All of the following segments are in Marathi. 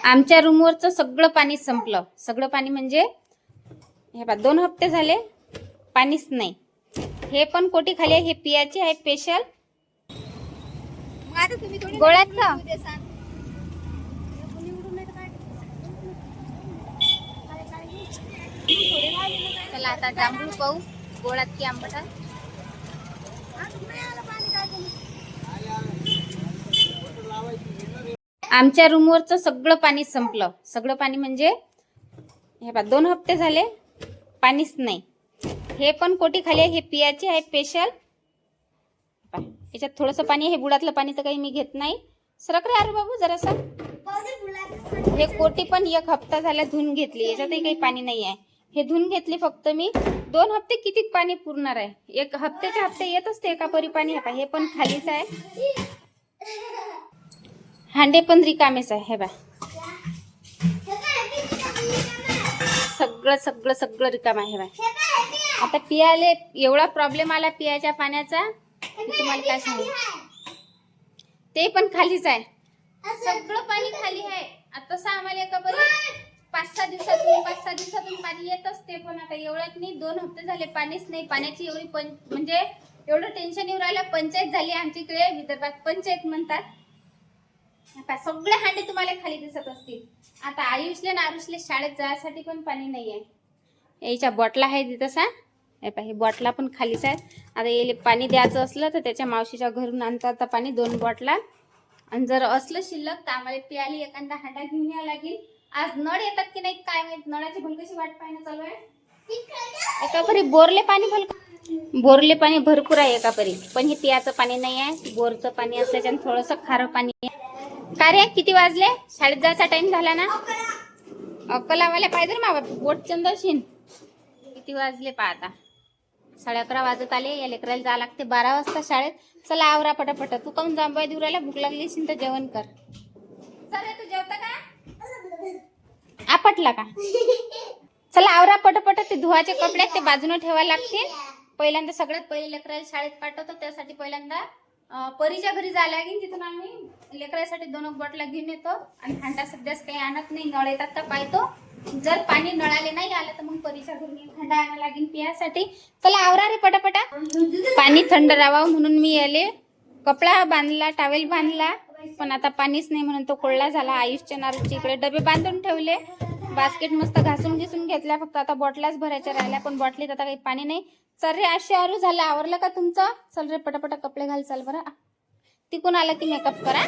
आमच्या रूमवरचं सगळं पाणी संपलं. सगळं पाणी म्हणजे हे बघा 2 हप्ते झाले पाणीच नाही. हे पण कोटी खाली आहे. हे पियाचे आहे स्पेशल गोळ्यातलं. चला आता जांभूळ पाहू गोळात की आंबट आहे. आमच्या रूमवरचं सगळं पाणी संपलं. सगळं पाणी म्हणजे हे बघा 2 हप्ते झाले पाणीच नाही. हे पण कोटी खाली आहे. हे पियाचे आहे स्पेशल. याच्यात थोडंसं पाणी आहे. हे बुडातलं पाणी तर काही मी घेत नाही. सरक रे अरे बाबू जरासा. हे कोटी पण 1 हप्ता झाला धुवून घेतली. याच्यातही काही पाणी नाही आहे. हे धुवून घेतली फक्त मी. 2 हप्ते किती पाणी पुरणार आहे. 1 हप्त्याचे हप्ते येत असते एका परी पाणी. हे पण खालीच आहे. हांडे पण रिकामेच आहे. हे बा सगळं सगळं सगळं रिकाम आहे. बा आता पियाले एवढा प्रॉब्लेम आला पियाच्या पाण्याचा की तुम्हाला काय सांगू. ते पण खालीच आहे. सगळं पाणी खाली आहे. आता तसं आम्हाला एका परी 5-6 दिवसातून पाणी येत असते. पण आता एवढ्यात नाही 2 हप्ते झाले पाणीच नाही. पाण्याची एवढी म्हणजे एवढं टेन्शन येऊन राहिलं. पंचायत झाली आमच्याकडे. विदर्भात पंचायत म्हणतात. आता सगळे हांडे तुम्हाला खाली दिसत असतील. आता आयुषले ना आरुषले शाळेत जायसाठी पण पाणी नाही आहे. याच्या बॉटला आहे तसा. हे बॉटला पण खालीच आहेत. आता याला पाणी द्यायचं असलं तर त्याच्या मावशीच्या घरून आणतात आता पाणी 2 बॉटला. आणि जर असलं शिल्लक तर आम्हाला प्यायला एखादा हांडा घेऊन यावं लागेल. आज नळ येतात की नाही काय माहित. नळाची भलकशी वाट पाहणं चालू आहे. एका परी बोरले पाणी भरपूर आहे एका परी. पण हे पियाचं पाणी नाही आहे. बोरचं पाणी असल्याच्यानं थोडंसं खारं पाणी आहे. का रे किती वाजले. शाळेत जायचा टाइम झाला ना. अक्कलावाल्या पाहिजे ना बाबा बोट चंदशीन. किती वाजले पहा आता 11:30 वाजत आले. या लेकराला जावं लागते 12 वाजता शाळेत. चला आवरा पटापट. तू काऊन जांभळ्या देऊ राहिला. भूक लागली असेल तर जेवण कर. चल तू जेवता का. आपटला का. चला आवरा पटापट. ते धुवाचे कपडे ते बाजूने ठेवायला लागतील. पहिल्यांदा सगळ्यात पहिले लेकराला शाळेत पाठवतो. त्यासाठी पहिल्यांदा परीच्या घरी जायला लागेल. तिथून आम्ही लेकरासाठी 2 बॉटला घेऊन येतो. आणि हांडा सध्याच काही आणत नाही. नळ येतात का पाहतो. जर पाणी नळाले नाही आलं तर मग परीच्या घरी हांडा आणायला लागेल पियासाठी. चला आवरा रे पटापटा. पाणी थंड राहावं म्हणून मी याले कपडा बांधला टावेल बांधला. पण आता पाणीच नाही म्हणून तो कोरडा झाला. आयुषच्या नारूच्या इकडे डबे बांधून ठेवले. बास्केट मस्त घासून घेतल्या. फक्त आता बॉटलाच भरायच्या राहिल्या. पण बॉटलीत आता काही पाणी नाही. चल रे आशे आरू झालं. आवरलं का तुमचं. चल रे पटापटा कपडे घाल. चल बरं. तिकून आलं की मेकअप करा.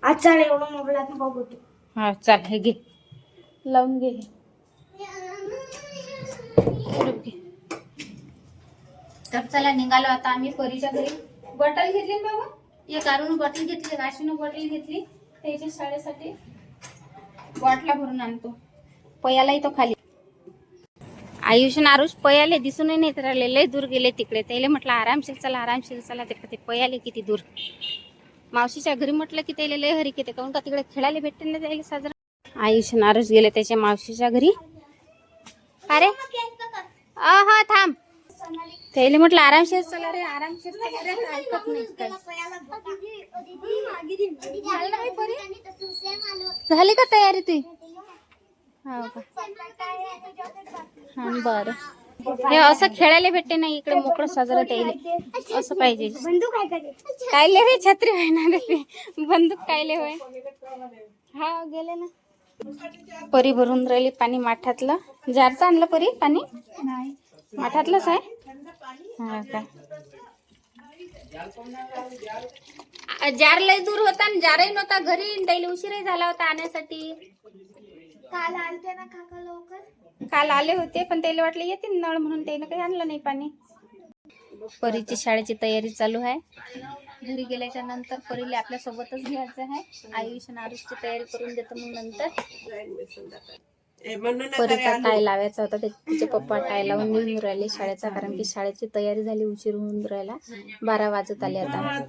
आज चाल एवढं मोबाईलात बघू. हा चाल हे घे लावून घे. तर चला निघालो आता आम्ही परीच्या घरी. बॉटल घेतली ना बाबा. एक आरून बॉटल घेतली. राशीनं बॉटल घेतली. त्याच्या शाळेसाठी बॉटला भरून आणतो. पयालाही तो खाली. आयुष आणि आरुष पयाले दिसूनही नाही तर लय दूर गेले तिकडे. त्याला म्हटलं आरामशीर चला ते पयाले किती दूर. मावशीच्या घरी म्हटलं की त्याला लय हरी येते. काऊन का तिकडे खेळायला भेटते ना त्याला साजरा. आयुष आणि आरुष गेले त्याच्या मावशीच्या घरी. अरे हा थांब. त्याला म्हटलं आरामशीर चला रे आरामशीर चला रे. ऐकत नाही. झाली का तयारी तुझी. हो का. हा बरं. हे असं खेळायला भेटते ना इकडे मोकळं साजरं त्याला असं पाहिजे. कायले रे छत्री होय ना ते. बंदूक कायले होय. हा गेले ना. परी भरून राहिली पाणी माठातलं. जारचं आणलं परी पाणी माठातलंच आहे. हा का. जार लय दूर होता आणि जारही नव्हता घरी. त्याला उशीरही झाला होता आणण्यासाठी. काल आलते ना काका लवकर. काल आले होते पण त्याला वाटलं येतील नळ म्हणून त्यानं काही आणलं नाही पाणी. परीची शाळेची तयारी चालू आहे. घरी गेल्याच्या नंतर परीला आपल्या सोबतच घ्यायचं आहे. आयुष आणि आरुषची तयारी करून देतो मग नंतर. परीचा टाय लावायचा होता. तिचे पप्पा टाय लावून निघून राहिले शाळेचा. कारण की शाळेची तयारी झाली. उशीर होऊन राहिला. 12 वाजत आले आता.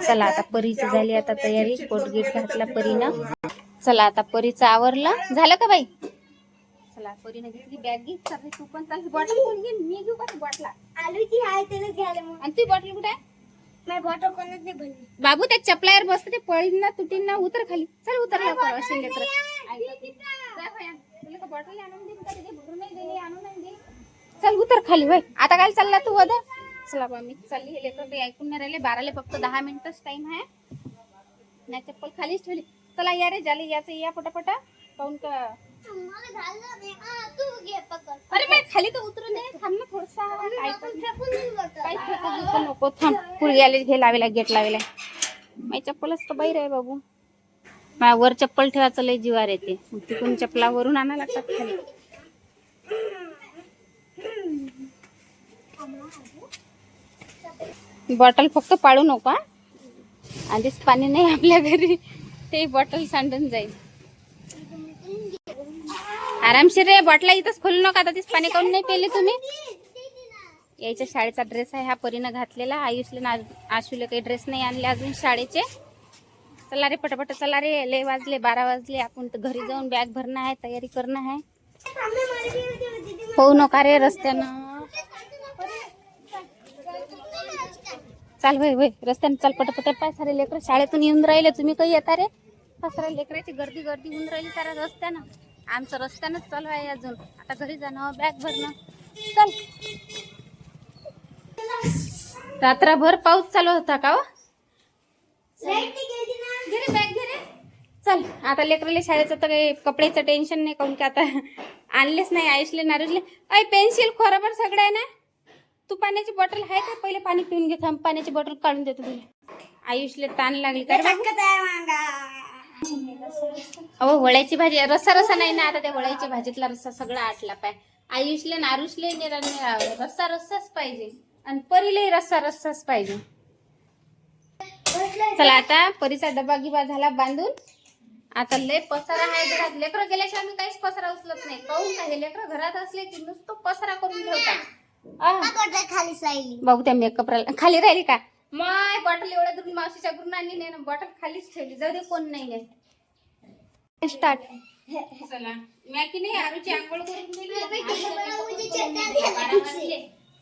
चला आता परीची झाली आता तयारी. कोटगीट घातला परीनं. चला आता परीचं आवरलं झालं का बाई. चला परीने घेतली बॅग घे. चल तू पण चाल. बॉटल कोण घे. मी घेऊ का बॉटला. आलू ती आहे त्याला घ्यायला मग. आणि ती बॉटल कुठे आहे. मैं बॉटल कोणच नाही भरली. बाबू त्या चपलावर बसते ते पळीन ना तुटीन ना उतर खाली. चल उतर लवकर असेल लेकर. तुला का बॉटल आणून देईन का तिथे भरून नाही दिली आणून नाही दे. चल उतर खाली वय. आता काय चालला तू वदा? चला बा मी चालली. हे लेकर काही ऐकून नाही राहिले. 12 फक्त 10 मिनिटच टाइम आहे. नाही चप्पल खालीच ठेवली. चला या रे झाले याचं या पटापटा पाहून का. अरे बाई खाली तर उतरून दे. थांब ना थोडसा. काही फेकू नको. थांब पुढे हे लावेला गेट लावेला. माझी चप्पलच तर बाहेर आहे बाबू. वर चप्पल ठेवायचं लय जीवार येते. तिकडून चप्पलावरून आणा लागतात खाली. बॉटल फक्त पाळू नका. आधीच पाणी नाही आपल्या घरी. ते बॉटल सांडून जाईल. आरामशीर रे. बॉटला इथंच खोलू नका. आता तीच पाणी काऊन नाही पेले तुम्ही? यायच्या शाळेचा ड्रेस आहे हा परीनं घातलेला. आयुषले आशूले काही ड्रेस नाही आणले अजून शाळेचे. चला रे पटापट चला रे. लय वाजले 12 वाजले. आपण घरी जाऊन बॅग भरणं आहे तयारी करणं आहे. होऊ नका रे रस्त्यानं. चाल वय वय रस्त्याने चाल पटापट. पाय सारे लेकर शाळेतून येऊन राहिले. तुम्ही काही येता रे? सारे लेकराची गर्दी होऊन राहिली सारा रस्त्यानं. आमचं रस्त्यानंच चालू आहे अजून. आता घरी जाणं बॅग भरणं. चल. रात्रभर पाऊस चालू होता का? घे रे बॅग घे रे. चल आता लेकरले शाळेचं तर काही कपड्याचं टेन्शन नाही. काऊन की आता आणलेच नाही. आयुषले नारुषले अय पेन्सिल खोराबर सगळं आहे ना. तू पाण्याची बॉटल आहे का? पहिले पाणी पिऊन घे. थांब पाण्याची बॉटल काढून देतो तुला. आयुषले ताण लागली का रे? अहो वळ्याची भाजी रस्सा रस्सा नाही ना. आता त्या वळ्याच्या भाजीतला रस्सा सगळा आटला पाय. आयुषले नारुषले रस्सा रस्साच पाहिजे. आणि परीले रस्सा रस्साच पाहिजे. चला आता परीचा डबा गिबा झाला बांधून. आता लय पसारा आहे घरात. लेकरं गेल्याशिवाय मी काहीच पसारा उचलत नाही. काहून का हे लेकरं घरात असले की नुसतं पसारा करून ठेवतात. खाली सायली बाबू त्या मेकअप खाली राहिली का? माय बॉटल एवढ्या दूर मावशीच्या घरून आणली नाही ना. बॉटल खालीच ठेवली. जाऊ दे कोण नाही. स्टार्ट. चला मी की नाही आरूची आंघोळ करून दिली.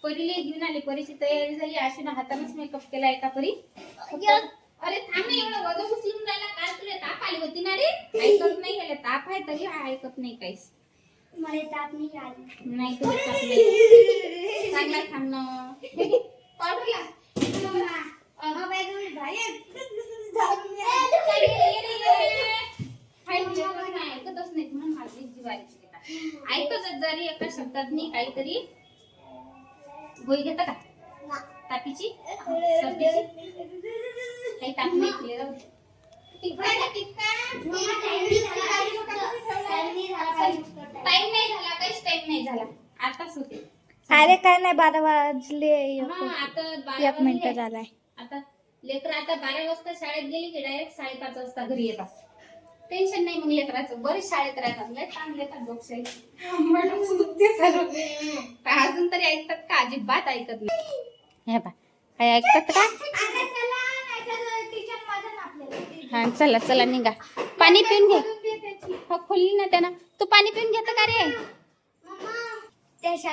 परीले घेऊन आली. परीची तयारी झाली. आशून हातानेच मेकअप केला एका परी. अरे थांब ना. एवढं वजन उचलून राहिला. काल तुला ताप आली होती ना रे? ऐकत नाही. गेले ताप आहे तरी ऐकत नाही काहीच. मला ताप नाही आली. नाही तुला ताप नाही. चांगला थांब ना. पावडरला ऐकतच नाही म्हणून माझी जीवारी ऐकतच जरी एका शब्दात नाही काहीतरी. गोळी घेता का तापीची सर्दीची? काही ताप नाही केले. राहू टाइम नाही झाला. काहीच टाइम नाही झाला. आताच होते. अरे काय नाही 12 वाजले. आता 1 मिनिट झालाय. आता लेकर आता 12 वाजता शाळेत गेली की डायरेक्ट 5:30 वाजता घरी येतात. टेन्शन नाही मग लेकराचं. बरेच शाळेत राहतात. लय ताण देतात डोक्याला. अजून तरी ऐकतात का? अजिबात ऐकत नाही. हे बा काय ऐकतात का? हा चला चला निघा. पाणी पिऊन घे. हो खोलली ना त्यानं. तू पाणी पिऊन घेत का रे?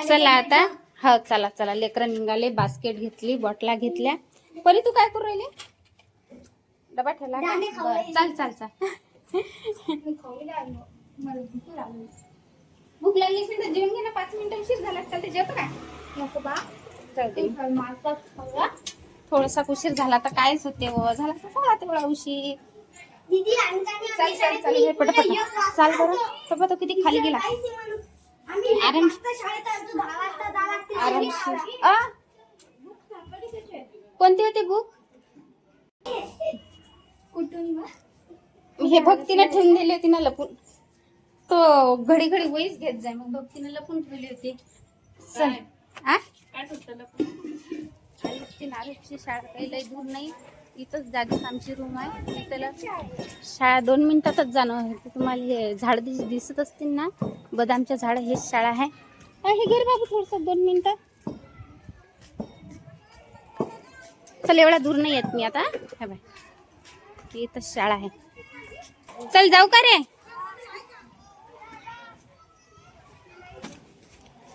चला आता. हो चला चला लेकरं निघाले. बास्केट घेतली. बॉटला घेतल्या. परी तू काय करू राहिली? डबा ठेवला का? चाल चाल चाल. भूक लागली असेल तर जेवून घे ना. 5 मिनिटं उशीर झाला. चालते जेवतो का? नको बा. थोडासा उशीर झाला तर कायच होते. झाला तर तेवढा उशीर. दीदी चाल चाल चाल हे पटापट चाल बरं. बाबा तो किती खाली गेला. आराम कोणती होती बुक? कुठून हे भक्तीने ठेवून दिली होती ना लपून. तो घडी घडी वहीच घेत जाय. मग भक्तीने लपून ठेवली होती. चल नारूची शाळा काही लई दूर नाही. इथंच जागीच आमची रूम आहे. त्याला शाळा 2 मिनिटातच जाणं आहे. तुम्हाला हे झाड दिसत असतील ना बदामच्या झाड. हेच शाळा आहे. हे घे बाबू थोडस 2 मिनिटं. चल एवढा दूर नाही येत मी आता. हे बाय इथंच शाळा आहे. चल जाऊ का रे?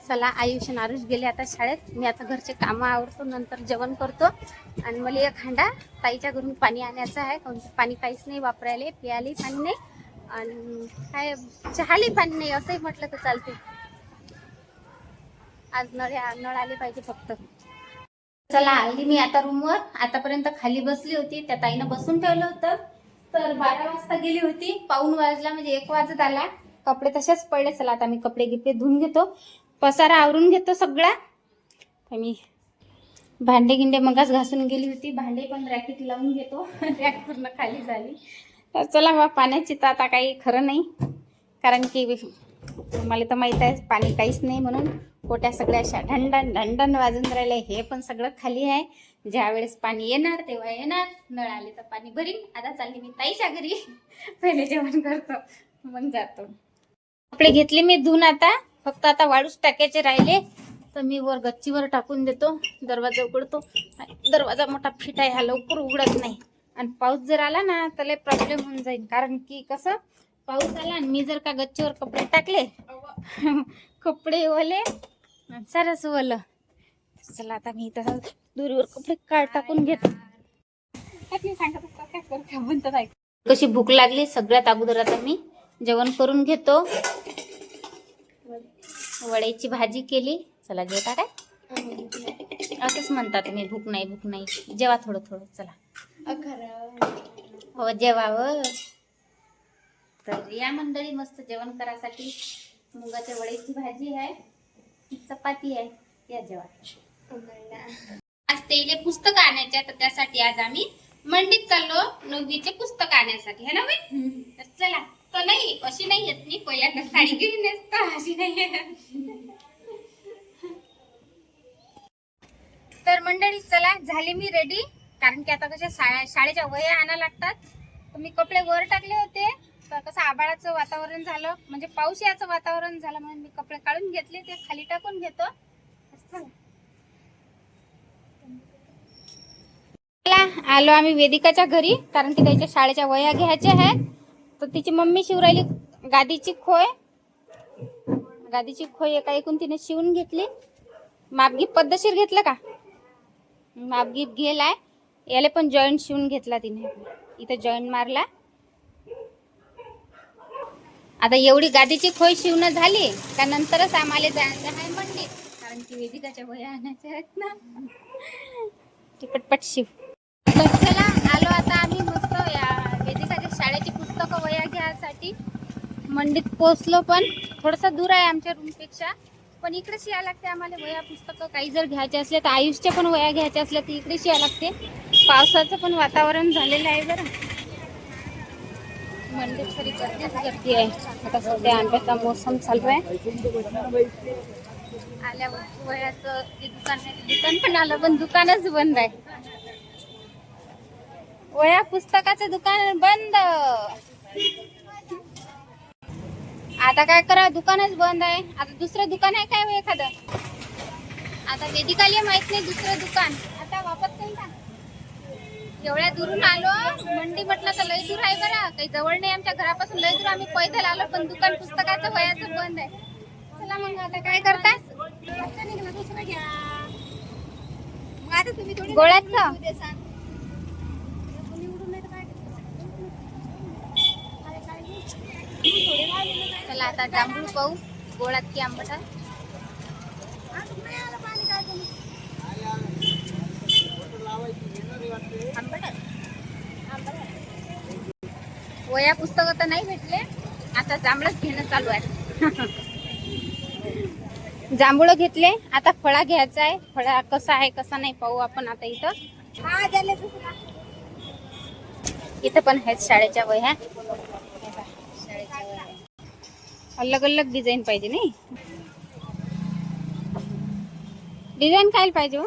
चला आयुष आणि आरुष गेले आता शाळेत. मी आता घरचे कामं आवरतो, नंतर जेवण करतो. आणि मला एक हांडा ताईच्या घरून पाणी आणायचं आहे. कोणतं पाणी काहीच नाही वापरायला, प्यायलाही पाणी नाही आणि काय चहालाही पाणी नाही असंही म्हटलं तर चालते. आज नळ आले पाहिजे फक्त. चला आली मी आता रूमवर. आतापर्यंत खाली बसली होती, त्या ताईनं बसून ठेवलं होतं. तर 12 वाजता गेली होती, पाऊण वाजला म्हणजे 1 वाजत आला. कपडे तसेच पडले. चला आता मी कपडे गिपडे धुवून घेतो, पसारा आवरून घेतो सगळा. तर मी भांडे गिंडे मगाच घासून गेली होती, भांडे पण रॅकेट लावून घेतो. रॅक पूर्ण खाली झाली. तर चला बा, पाण्याची तर आता काही खरं नाही, कारण की मला तर माहीत आहे पाणी काहीच नाही म्हणून. पोट्या सगळ्या अशा ढंडण ढंडण वाजून राहिले. हे पण सगळं खाली आहे. ज्या वेळेस पाणी येणार तेव्हा येणार. नळ आले तर पाणी भरीन. आता चालली मी ताईच्या घरी, पहिले जेवण करतो मग जातो. कपडे घेतले मी धुवून, आता फक्त आता वाळूच टाकायचे राहिले. तर मी वर गच्चीवर टाकून देतो. दरवाजा उघडतो. दरवाजा मोठा फिट आहे, हा लवकर उघडत नाही. आणि पाऊस जर आला ना तर लय प्रॉब्लेम होऊन जाईल, कारण की कसं पाऊस आला आणि मी जर का गच्चीवर कपडे टाकले कपडे ओले सरस ओलं. चला आता मी इथं दोरीवर कपडे टाकून घेतो. कशी भूक लागली सगळ्यात अगोदर आता मी जेवण करून घेतो. वड्याची भाजी केली. चला जेवता काय असंच म्हणता तुम्ही, भूक नाही जेवा थोडं थोडं. चला हो जेवावं. तर या मंडळी मस्त जेवण करायसाठी मुगाच्या वड्याची भाजी आहे, चपाती आहे. या जेवा. आज तेले पुस्तक आणायचे, तर त्यासाठी आज आम्ही मंडीत चाललो 9वीचे पुस्तक आणण्यासाठी, है ना बाई? तर चला. तर नाही अशी नाही येत, मी पहिल्यांदा साडी घेऊन येतो, अशी नाही येत. तर मंडळी चला, झाली मी रेडी, कारण की आता कशा शाळेच्या वह्या आणा लागतात. तर मी कपडे वर टाकले होते, तर कसं आभाळाचं वातावरण झालं, म्हणजे पाऊस याचं वातावरण झालं, म्हणून मी कपडे काढून घेतले, ते खाली टाकून घेतो. आलो आम्ही वेदिकाच्या घरी, कारण की त्याच्या शाळेच्या वह्या घ्यायच्या आहेत. तर तिची मम्मी शिवरायली गादीची खोय एका ऐकून तिने शिवून घेतली. मापगीप पद्धतशीर घेतलं का? मापगीप गेलाय. याला पण जॉईंट शिवून घेतला तिने, इथं जॉईंट मारला. आता एवढी गादीची खोय शिवणं झाली का नंतरच आम्हाला जायचं आहे मंडीत, कारण की वेदिकाच्या वह्या आणायच्या आहेत ना. पटपट शिव. तर चला आलो आता आम्ही मस्त या वेदिकाच्या शाळेची पुस्तकं वह्या घ्यायसाठी मंडीत पोहोचलो. पण थोडंसं दूर आहे आमच्या रूमपेक्षा, पण इकडेच यायला लागते आम्हाला वह्या पुस्तकं. काही जर घ्यायचे असले तर आयुषच्या पण वह्या घ्यायच्या असल्या तर इकडेच यायला लागते. पावसाचं पण वातावरण झालेलं आहे बरं. मंडीत खरी गर्दी आहे. आता सध्या आंब्याचा मोसम चालू आहे. आल्यावर वह्याचं जे दुकान आहे ते दुकान पण आलं, पण दुकानच बंद आहे. वह्या पुस्तकाचं दुकान बंद. आता काय करा, दुकानच बंद आहे. आता दुसरं दुकान आहे काय हो एखादं? आता वेदिकाला माहित नाही दुसरं दुकान. आता वापस नाही का? एवढ्या दुरून आलो, मंडी म्हटलं तर लय दूर आहे बरं, काही जवळ नाही आमच्या घरापासून, लय दूर. आम्ही पैदल आलो, पण दुकान पुस्तकाचं वह्याचं बंद आहे. चला मग आता काय करता? गोळ्याचं चला आता जांभूळ पाहू, गोळात की आंबट आहे. वह्या पुस्तकं तर नाही भेटले, आता जांभळच घेणं चालू आहे. जांभूळ घेतले, आता फळा घ्यायचा आहे. फळा कसा आहे कसा नाही पाहू आपण आता. इथं पण आहेत शाळेच्या वह्या. अलग अलग डिझाईन पाहिजे नाही, डिझाईन काय पाहिजे हो?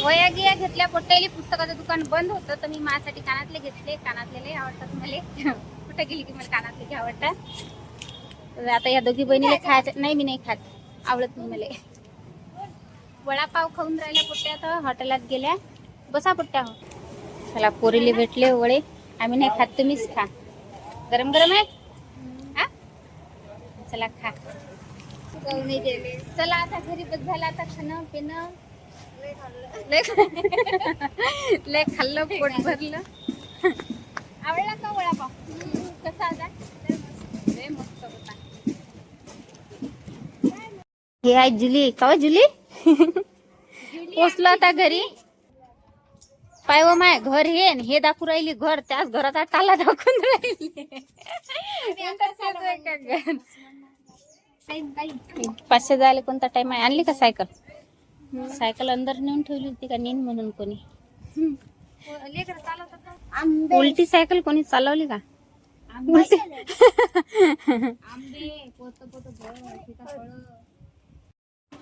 वह्या गिया घेतल्या. पोट्याली पुस्तकाचं दुकान बंद होतं, तर मी माझ्यासाठी कानातले घेतले. कानातले लय आवडतात मला. कुठे गेली की मला कानातले घ्या आवडतात. तर आता या दोघी बहिणीला खायचं नाही, मी नाही खात, आवडत नाही मला. वडापाव खाऊन राहिल्या पोट्या, तर हॉटेलात गेल्या. बसा पोट्या हो. चला पोरीले भेटले वडे, आम्ही नाही खात, तुम्हीच खा. गरम गरम आहे. हा चला खा. चव नाही दिले. चला आता घरी बस झालं, आता खाणं पिणं लय खाल्लं, पोट भरलं. आवडला का वडापाव? कसा आला? लय मस्त होता. हे आहे जुली. का जुली? पोचलो आता घरी. पाय व माय घर हे दाखवू राहिली घर, त्याच घराचा टाला दाखवून राहिली. 500 जायला कोणता टाइम आहे? आणली का सायकल? सायकल अंदर नेऊन ठेवली होती का नेन म्हणून कोणी? उलटी सायकल कोणी चालवली का?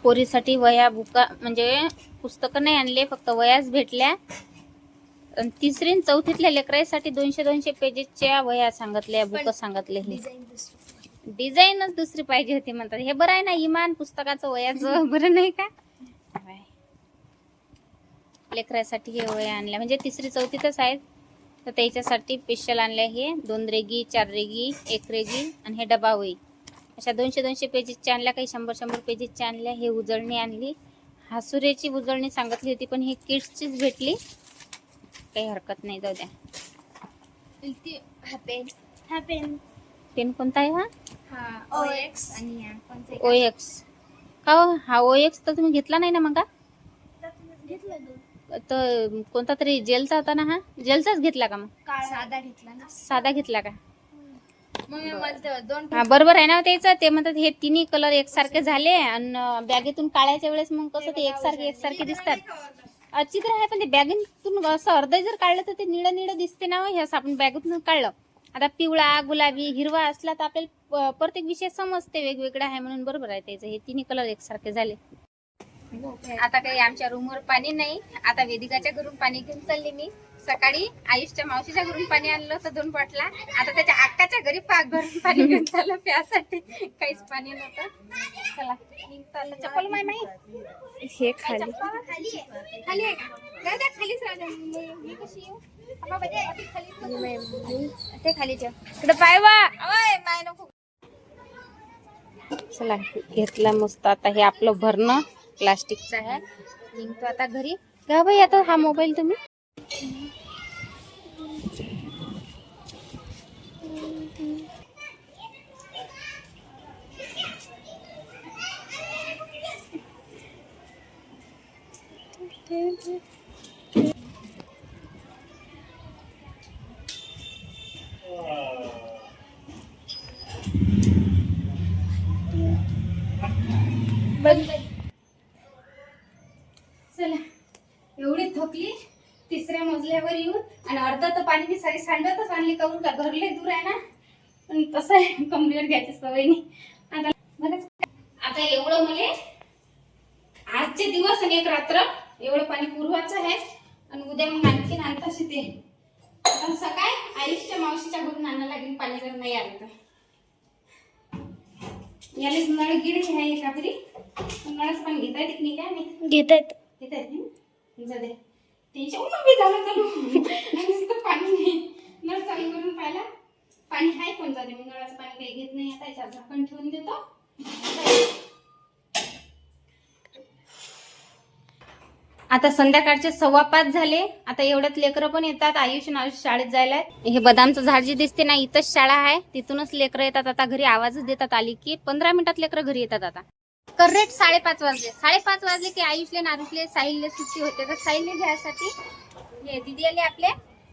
पोरीसाठी वया बुका म्हणजे पुस्तकं नाही आणले, फक्त वयाच भेटल्या. तिसरी आणि चौथीतल्या लेकरांसाठी 200 पेजेसच्या वया सांगितल्या, बुक सांगितले. हे डिझाईनच दुसरी पाहिजे होती म्हणतात. हे बरं आहे ना, इमान पुस्तकाचं वयाचं बरं नाही का? लेकरासाठी हे वया आणल्या म्हणजे तिसरी चौथीतच आहेत, तर त्याच्यासाठी स्पेशल आणल्या. हे 2 रेगी 4 रेगी 1 रेगी आणि हे डबा वही अशा 200 पेजेसच्या आणल्या. काही 100 पेजेसच्या आणल्या. हे उजळणी आणली, हासुऱ्याची उजळणी सांगितली होती, पण ही किड्सचीच भेटली. काही हरकत नाही, जाऊ द्या. पेन कोणता आहे हा? OX आणि OX का हो? हा OX तर तुम्ही घेतला नाही ना मग? तर कोणता तरी जेलचा होता ना, हा जेलचाच घेतला का? मग साधा घेतला ना. साधा घेतला का? मग हा बरोबर आहे ना त्याचं. ते म्हणतात हे तिन्ही कलर एकसारखे झाले आणि बॅगेतून काढायच्या वेळेस मग कसं ते एकसारखे दिसतात. चित्र आहे, पण ते बॅगेतून असं अर्ध जर काढलं तर ते निळं दिसते ना. हे असं आपण बॅगेतून काढलं, आता पिवळा गुलाबी हिरवा असला तर आपल्याला प्रत्येक विषय समजते वेगवेगळा आहे म्हणून. बरोबर आहे त्याचं. हे तिन्ही कलर एकसारखे झाले. आता काही आमच्या रूमवर पाणी नाही. आता वेदिकाच्या घरून पाणी घेऊन चालली मी. सकाळी आयुषच्या मावशीच्या घरून पाणी आणलं होतं 2 बाटला. आता त्याच्या अक्काच्या घरी घरून पाणी घेऊन चाललं प्यासाठी. काहीच पाणी नव्हतं. चला निघताना चप्पल माय हे खाली खाली आहे का? जाऊ द्या, खालीच राहू द्या. मी कशी येऊ? ते खालीच्या इकडे पाय वा. माय नको. चला घेतला मस्त. आता हे आपलं भरणं प्लास्टिकचं आहे. निघतो आता घरी. का बाई आता हा मोबाईल तुम्ही चला एवढी थकली. 3ऱ्या मजल्यावर येऊन आणि अर्धा तर पाणी मी सारी सांडतच आणली. करून का घरले दूर आहे ना, पण तसं आहे कमरेवर घ्यायची सवय नाही. आता एवढं मला आजचे दिवस आणि 1 रात्र एवढं पाणी पुरवायचं आहे आणि उद्या मग आणखीन आणताशी ते. पण सकाळी आयुषच्या मावशीच्या घरून आणायला लागेल पाणी जर नाही आलं तर. यालेच नळ गिड आहे का तरी नळच पाणी घेता येत नाही काय मी घेत आहेत. घेता येत नाही. जाऊ दे टेन्शन उभी झालं चालू पाणी नाही. नळ चालू करून पाहिला पाणी आहे, पण जाऊ दे मी नळाचं पाणी काही घेत नाही. आता याच्यात झाकण ठेवून देतो. आता संध्याकाळचे 5:15 झाले. आता एवढ्यात लेकरं पण येतात. आयुष शाळेत जायला. हे बदामचं झाड जे दिसते ना, इथंच शाळा आहे, तिथूनच लेकरं येतात. आता घरी आवाजच देतात आली की 15 मिनिटात लेकरं घरी येतात. आता करेक्ट 5:30 वाजले. 5:30 वाजले की आयुषले नारुषले साहिलले सुट्टी होते. तर साहिलले घ्यायसाठी हे दिदी आले आपले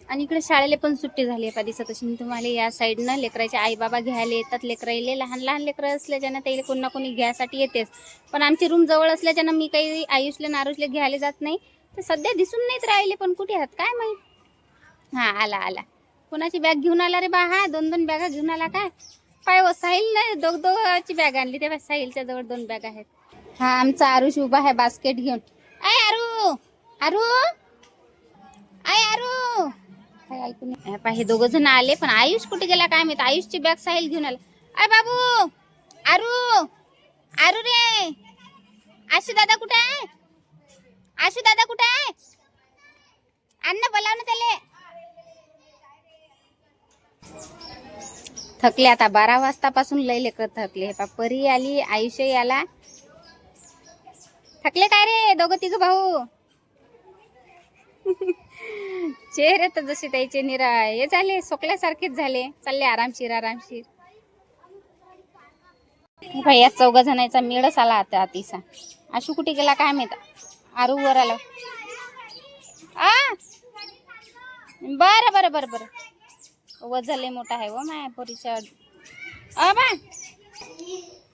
आणि इकडे शाळेला पण सुट्टी झाली. एका दिवसात तशी तुम्हाला या साईडनं लेकराचे आई बाबा घ्यायला येतात. लेकराईले लहान लेकरं असल्याच्यानं त्याला कोण ना कोणी घ्यायसाठी येतेच. पण आमची रूम जवळ असल्याच्यानं मी काही आयुषले नारुषले घ्यायला जात नाही. तर सध्या दिसून नाहीत राहिले, पण कुठे आहात काय माहित. हा आला. कोणाची बॅग घेऊन आला रे बा? हा 2 बॅगा घेऊन आला काय? पाय व साहिल नाही दोघांची बॅग आणली. तेव्हा साहिलच्या जवळ 2 बॅग आहेत. हा आमचा आरुष उभा आहे बास्केट घेऊन. आय आरू आरू आय आरू काय ऐकू नाही. हे 2 जण आले, पण आयुष कुठे गेला काय माहित. आयुषची बॅग साहिल घेऊन आला. आय बाबू आरू आरू रे, आशू दादा कुठे आहे? आशू दादा कुठे आहे? अन्न बोलाव ना त्याले. थकले आता 12 वाजतापासून लय लेकर थकले. हे पा परी आली, आयुष्य आला. थकले काय रे दोघं तिघ भाऊ? चेहरे तर जसे त्याचे निरा हे झाले, सोकल्यासारखेच झाले. चालले आरामशीर आरामशीर. भाई या 4 जणांचा मेळच आला आता अतिसा. आशू कुठे गेला काय माहित. आरू वर आला. आ बरं बरं बरं बरं. वजले मोठा आहे व माया पोरीच्या. आ बा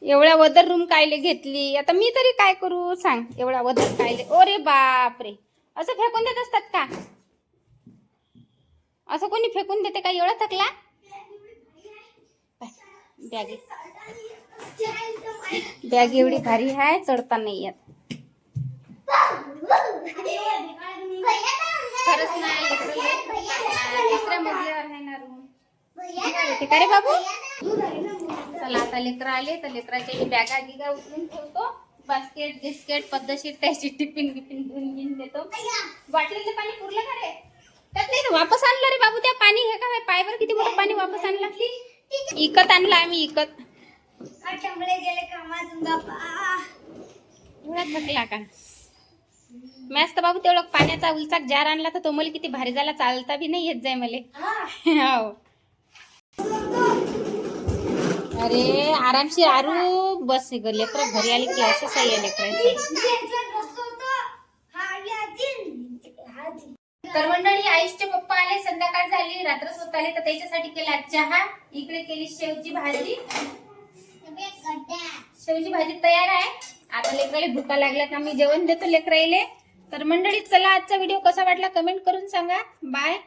एवढ्या वदर रूम कायले घेतली. आता मी तरी काय करू सांग. एवढा वदर कायले. ओरे बाप रे, असं फेकून देत असतात का? असं कोणी फेकून देते का? एवढा थकला. बॅग एवढी भारी आहे, चढता नाही येत. खरंच नाही. दुसऱ्या मजल्यावर आहे ना रूम. का रे बाबू? चला आता लेकर आले तर लेकराच्या बॅगा गिगा उचलून ठेवतो. बास्केट बिस्केट पद्धतशीर त्याची टिफिन गिफिन धुवून घेऊन देतो. बाटलीचं पाणी पुरलं का रे? त्यात नाही वापस आणलं रे बाबू. त्या पाणी हे का पायवर किती मोठं पाणी वापस आणलं. इकत आणलं आम्ही इकत. गेले कामातून बाबा. एवढा थकला का? मॅच तर बाबू तेवढं पाण्याचा उलचाक जार आणला तर तो मला किती भारी झाला. चालता बी नाही येत जाय मले. हो अरे आरामशीर आरू बस. लेकर घरी आली की असंच आहे लेकरांचं. तर मंडळी आयुषचे पप्पा आले, संध्याकाळ झाली, रात्र होत आले तर त्याच्यासाठी केला चहा. इकडे केली शेवची भाजी. शेवची भाजी तयार आहे. आता लेकराला भुका लागल्या का मी जेवण देतो लेकराले. तर मंडळी चला आजचा व्हिडिओ कसा वाटला कमेंट करून सांगा. बाय.